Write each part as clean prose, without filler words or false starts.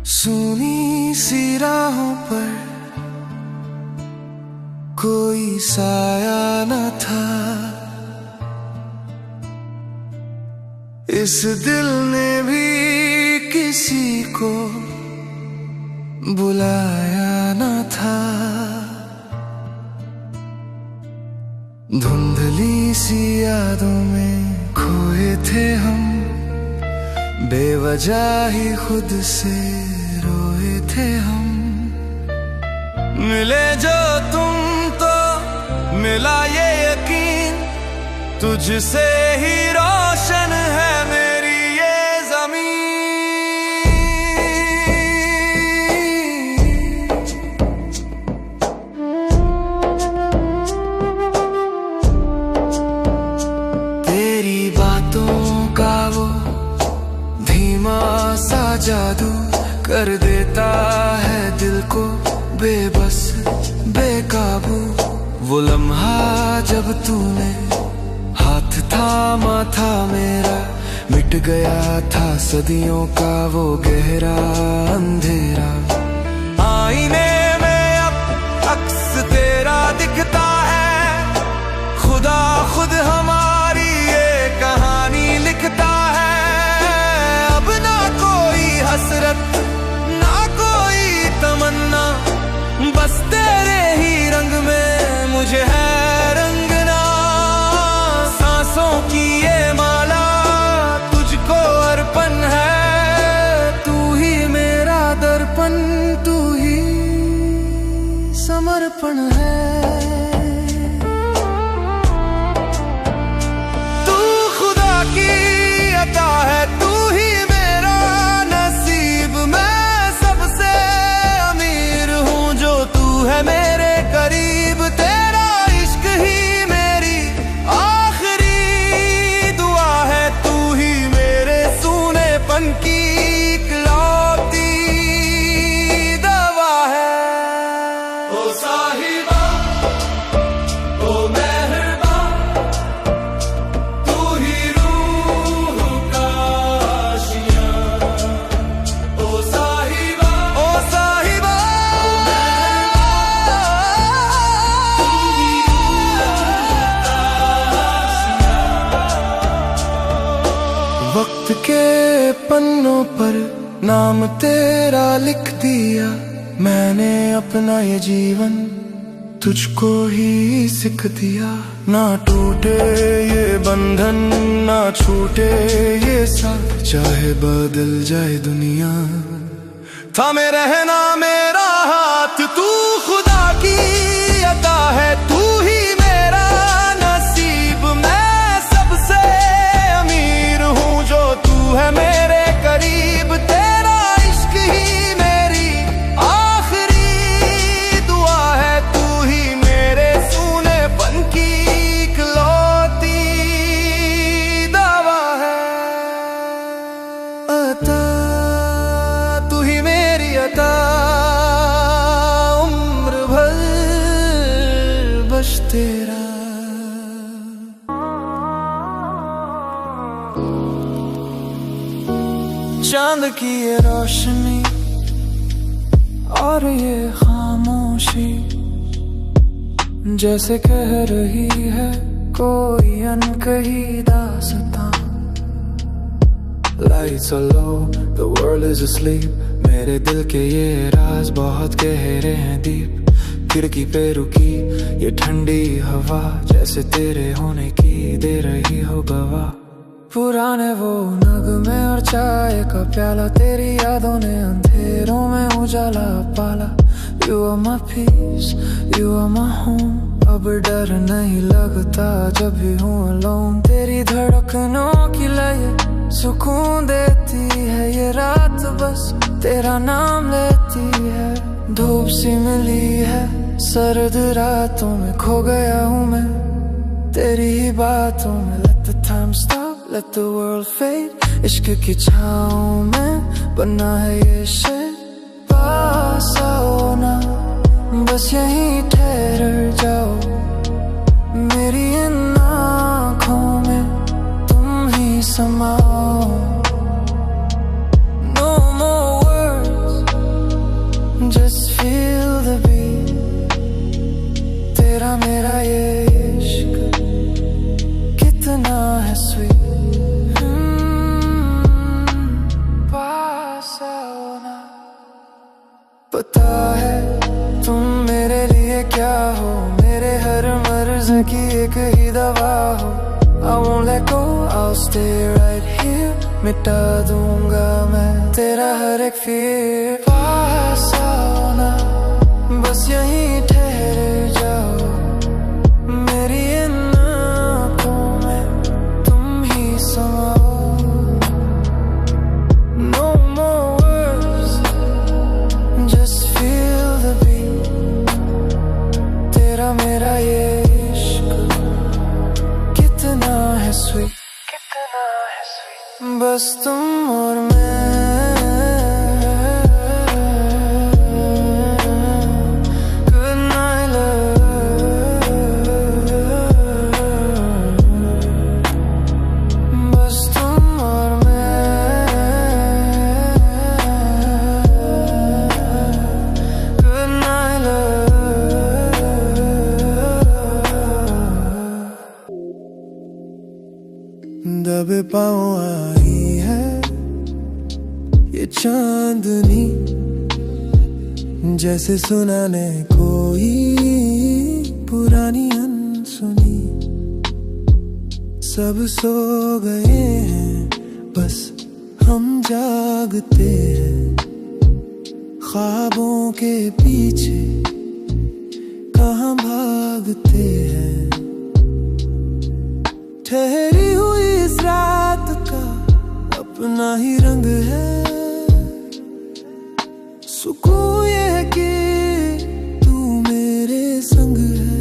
सुनी सी राहों पर कोई साया न था, इस दिल ने भी किसी को बुलाया न था। धुंधली सी यादों में खोए थे हम, बेवजह ही खुद से रोए थे हम। मिले जो तुम तो मिला ये यकीन, तुझसे ही रोशन है मेरी ये जमीन। तेरी बातों का वो धीमा सा जादू कर देता है दिल को बेबस बेकाबू। वो लम्हा जब तूने हाथ थामा था मेरा, मिट गया था सदियों का वो गहरा अंधेरा। आईने में अब अक्स तेरा दिखता है, खुदा खुद हमारी ये कहानी लिखता है। अब ना कोई हसरत ना कोई तमन्ना, बस तेरे ही रंग में मुझे है रंगना। सांसों की ये माला तुझको अर्पण है, तू ही मेरा दर्पण, तू ही समर्पण है। तू खुदा की अता है, तू ही मेरा नसीब। मैं सबसे अमीर हूँ जो तू है मेरे करीब। तेरा इश्क ही मेरी आखिरी दुआ है, तू ही मेरे सूनेपन की इकलौती दवा है। ओ साहिबा ओ मेहरबा, तू ही रूह का आशियां। ओ साहिबा ओ साहिबा, वक्त के पन्नों पर नाम तेरा लिख दिया मैंने, अपना ये जीवन तुझको ही सिख दिया। ना टूटे ये बंधन ना छूटे ये साथ, चाहे बदल जाए दुनिया थामे रहना मेरा हाथ। तू खुदा की अता है, तू ही मेरा नसीब। मैं सबसे अमीर हूँ जो तू है मेरे करीब। तेरा इश्क ही मेरी आखिरी दुआ है, तू ही मेरे सूनेपन की इकलौती दवा है। अता तू ही मेरी अता, उम्र भर बस तेरा। चांद की ये रोशनी और ये खामोशी जैसे कह रही है कोई अनकही दास्तां। Lights are low, the world is asleep, मेरे दिल के ये राज बहुत गहरे हैं डीप। खिड़की पे रुकी ये ठंडी हवा, जैसे तेरे होने की दे रही हो गवाह। पुराने वो नगमे और चाय का प्याला, तेरी यादों ने अंधेरों में उजाला पाला। You are my peace, you are my home, अब डर नहीं लगता जब भी हूँ alone। तेरी धड़कनों की लय सुकून देती है ये रात, बस तेरा नाम लेती है। धूप सी मिली है सर्द रातों में, खो गया हूँ मैं तेरी ही बातों में। Let the time stop, let the world fade, इश्क की छाँव में बना है ये शेर। पास आओ ना बस यहीं ठहर जाओ, मेरी इन आँखों में तुम ही समाओ। No more words, पता है तुम मेरे लिए क्या हो, मेरे हर मर्ज की एक ही दवा हो। I won't let go, I'll stay right here। मिटा दूंगा मैं तेरा हर एक fear। पास आओ ना, बस यहीं ठहर जाओ, मेरी इन आँखों में तुम ही समाओ। No more words, just feel the beat। तेरा मेरा ये इश्क कितना है sweet, कितना है sweet। बस तुम और मैं, good night love। बस तुम और मैं, good night love। दबे पाँव आई है ये चांदनी, जैसे सुनाने कोई पुरानी अनसुनी। सब सो गए हैं बस हम जागते हैं, ख्वाबों के पीछे कहाँ भागते हैं। ठहरी हुई इस रात का अपना ही रंग है, सुकून ये है कि तू मेरे संग है।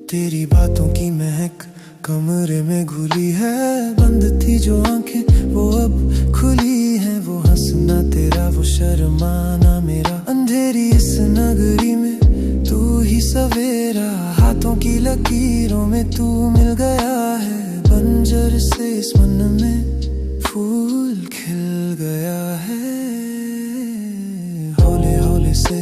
तेरी बातों की महक कमरे में घुली है, बंद थी जो आंखें वो अब खुली हैं। वो हंसना तेरा, वो शर्माना मेरा, अंधेरी इस नगरी में तू ही सवेरा। हाथों की लकीरों में तू मिल गया है, बंजर से इस मन में फूल खिल गया है। हौले हौले से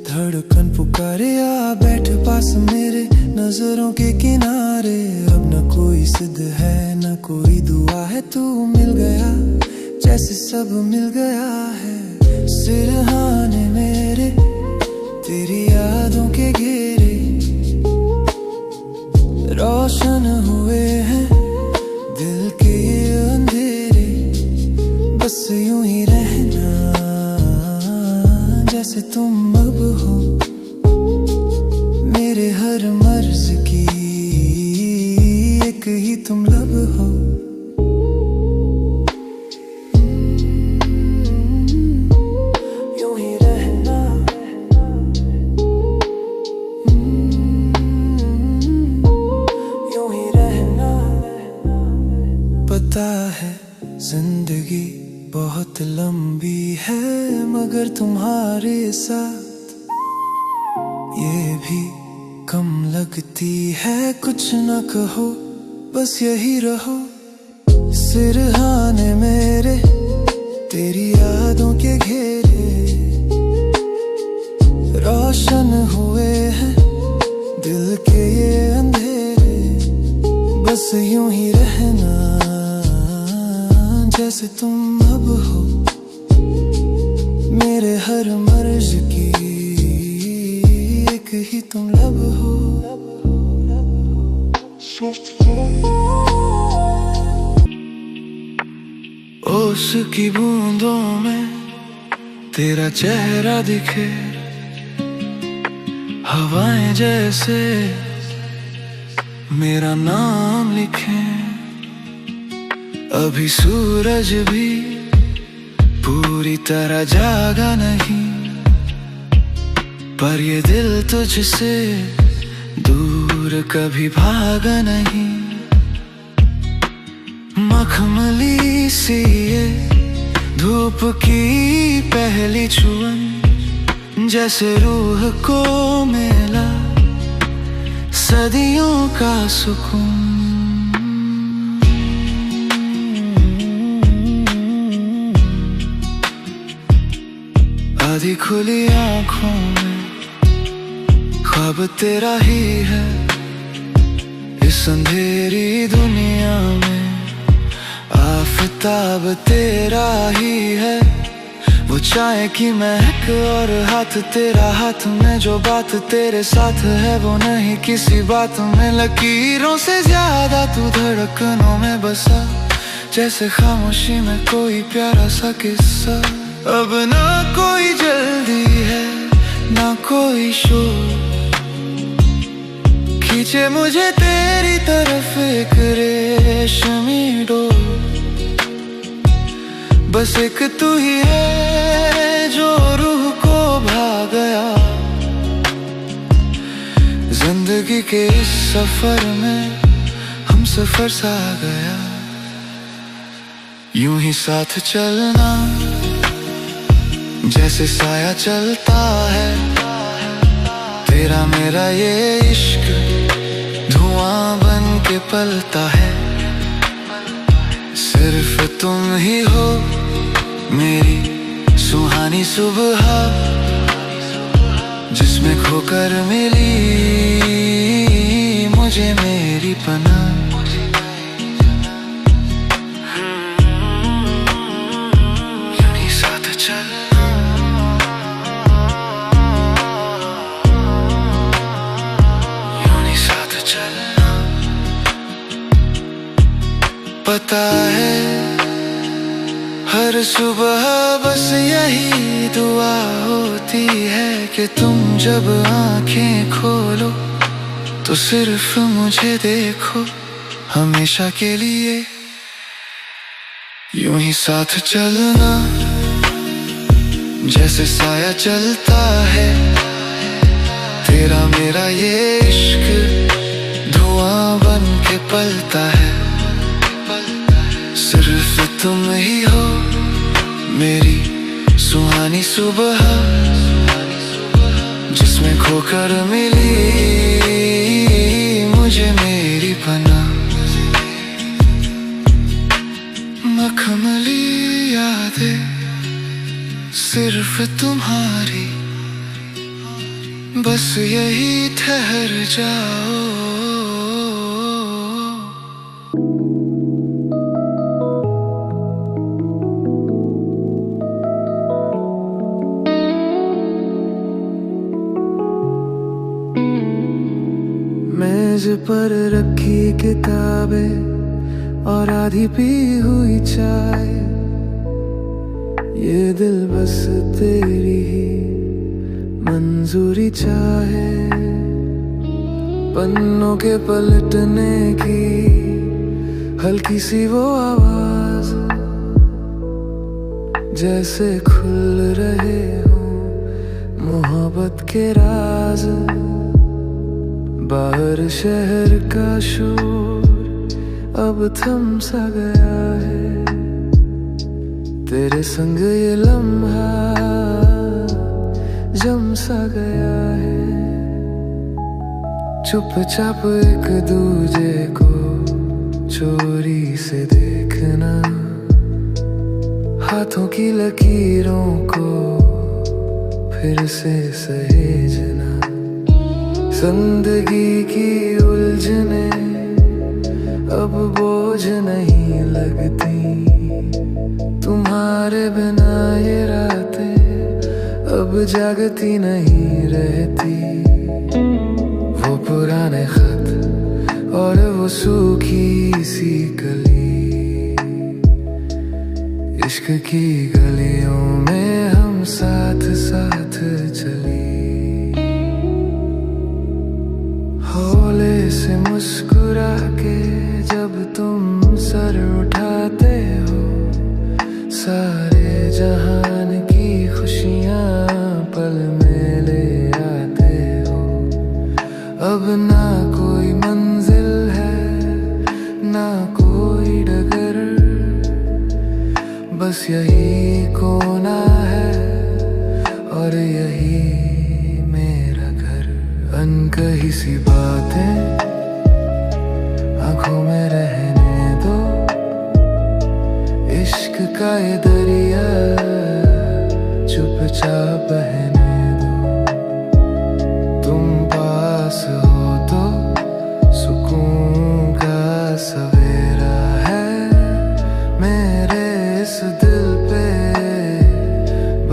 धड़कन पुकारे, आ बैठ पास मेरे नजरों के किनारे। अब न कोई सिद्ध है न कोई दुआ है, तू मिल गया जैसे सब मिल गया है। सिरहाने मेरे तेरी यादों के घेरे रोशन हुए हैं दिल के ये अंधेरे। बस यूं ही रहना जैसे तुम अब हो, मेरे हर मर्ज की एक ही तुम लब हो। यूं ही रहना, यूं ही रहना। पता है जिंदगी बहुत लंबी है, मगर तुम्हारे साथ ये भी कम लगती है। कुछ न कहो बस यही रहो, सिरहाने मेरे तेरी यादों के घेरे रोशन हुए हैं दिल के ये अंधेरे। बस यूं ही रहना जैसे तुम अब हो, मेरे हर मर्ज की एक ही तुम लब हो। ओस की बूंदों में तेरा चेहरा दिखे, हवाएं जैसे मेरा नाम लिखे। अभी सूरज भी पूरी तरह जागा नहीं, पर ये दिल तुझसे दूर कभी भागा नहीं। मखमली सी ये धूप की पहली छुअन, जैसे रूह को मिला सदियों का सुकून। आधी खुली आंखों में ख्वाब तेरा ही है, इस अंधेरी दुनिया में आफताब तेरा ही है। वो चाय की महक और हाथ तेरा हाथ में जो बात तेरे साथ है वो नहीं किसी बात में। लकीरों से ज्यादा तू धड़कनों में बसा, जैसे खामोशी में कोई प्यारा सा किस्सा। अब ना कोई जल्दी है ना कोई शोर, खींचे मुझे तेरी तरफ एक रेशमी डोर। बस एक तू ही है जो रूह को भा गया, जिंदगी के इस सफर में हम सफर सा गया। यूं ही साथ चलना जैसे साया चलता है, तेरा मेरा ये इश्क धुआं बन के पलता है। सिर्फ तुम ही हो मेरी सुहानी सुबह, जिसमें खोकर मिली मुझे मेरी पनाह। यूं ही साथ चलना, यूं ही साथ चलना। पता है हर सुबह बस यही दुआ होती है कि तुम जब आंखें खोलो तो सिर्फ मुझे देखो हमेशा के लिए। यूं ही साथ चलना जैसे साया चलता है, तेरा मेरा ये इश्क धुआं बन के पलता है। सिर्फ तुम ही हो मेरी सुहानी सुबह, जिसमें खोकर मिली मुझे मेरी पनाह। मखमली यादें सिर्फ तुम्हारी, बस यही ठहर जाओ। मेज पर रखी किताबें और आधी पी हुई चाय, ये दिल बस तेरी ही मंजूरी चाहे। पन्नों के पलटने की हल्की सी वो आवाज, जैसे खुल रहे हो मोहब्बत के राज। बाहर शहर का शोर अब थम सा गया है, तेरे संग ये लम्हा जम सा गया है। चुपचाप एक दूजे को चोरी से देखना, हाथों की लकीरों को फिर से सहेजना। जिंदगी की उलझने अब बोझ नहीं लगती, तुम्हारे बिना ये रातें अब जागती नहीं रहती। वो पुराने खत और वो सूखी सी कली, इश्क की गलियों में हम साथ साथ चली। हौले से मुस्कुरा के जब तुम सर उठाते हो, सारे जहान की खुशियां पल में ले आते हो। अब ना कोई मंजिल है ना कोई डगर, बस यही कोना है और यही मेरा घर। अनकही सी बातें आंखों में रहने दो, इश्क का ये दरिया चुपचाप बहने दो। तुम पास हो तो सुकून का सवेरा है, मेरे इस दिल पे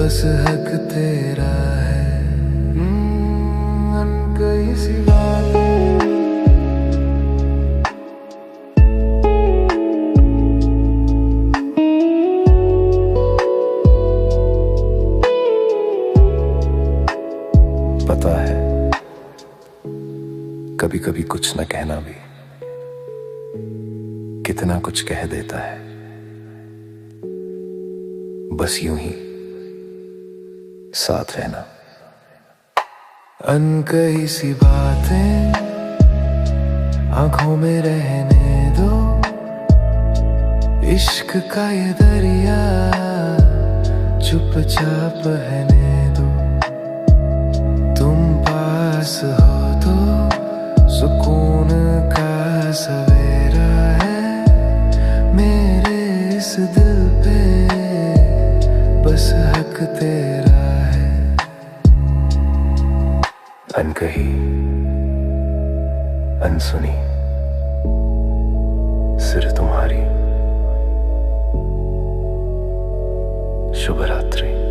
बस हक तेरा है। अनकही सी बात पता है कभी कभी कुछ न कहना भी कितना कुछ कह देता है। बस यूं ही साथ रहना। अनकही सी बातें आंखों में रहने दो, इश्क का ये दरिया चुपचाप बहने दो। तुम पास हो तो सुकून का सवेरा है। मेरे इस दिल पे बस हक तेरा है। अनकही अनसुनी सिर्फ तुम्हारी। शुभ रात्रि।